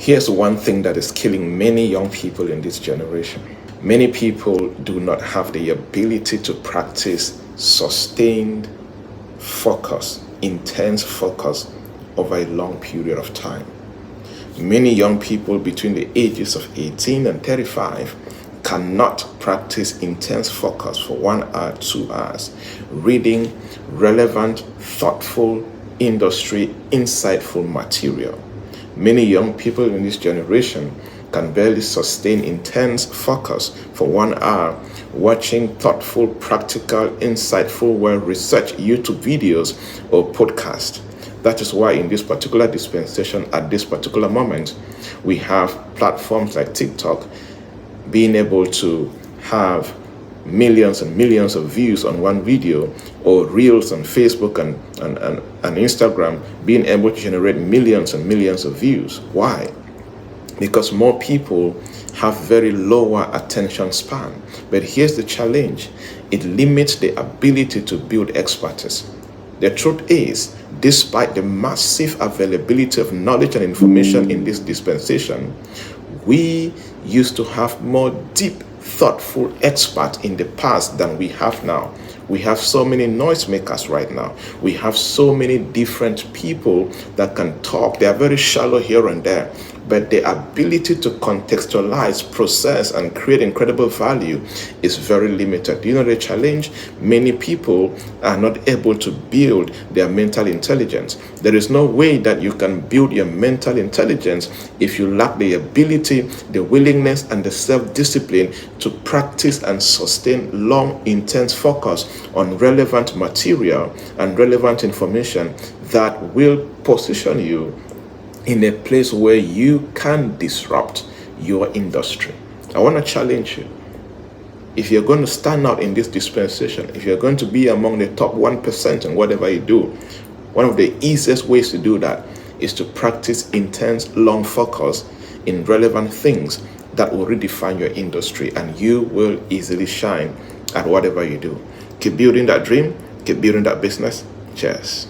Here's one thing that is killing many young people in this generation. Many people do not have the ability to practice sustained focus, intense focus over a long period of time. Many young people between the ages of 18 and 35 cannot practice intense focus for 1 hour, 2 hours, reading relevant, thoughtful, industry, insightful material. Many young people in this generation can barely sustain intense focus for 1 hour watching thoughtful, practical, insightful, well-researched YouTube videos or podcasts. That is why in this particular dispensation, at this particular moment, we have platforms like TikTok being able to have millions and millions of views on one video, or Reels on Facebook and Instagram being able to generate millions and millions of views. Why? Because more people have very lower attention span. But here's the challenge. It limits the ability to build expertise. The truth is, despite the massive availability of knowledge and information in this dispensation, we used to have more deep, thoughtful experts in the past than we have now. We have so many noisemakers right now. We have so many different people that can talk. They are very shallow here and there, but the ability to contextualize, process, and create incredible value is very limited. Do you know the challenge? Many people are not able to build their mental intelligence. There is no way that you can build your mental intelligence if you lack the ability, the willingness, and the self-discipline to practice and sustain long, intense focus on relevant material and relevant information that will position you in a place where you can disrupt your industry. I want to challenge you. If you're going to stand out in this dispensation, if you're going to be among the top 1% in whatever you do, one of the easiest ways to do that is to practice intense, long focus in relevant things that will redefine your industry, and you will easily shine at whatever you do. Keep building that dream, keep building that business. Cheers.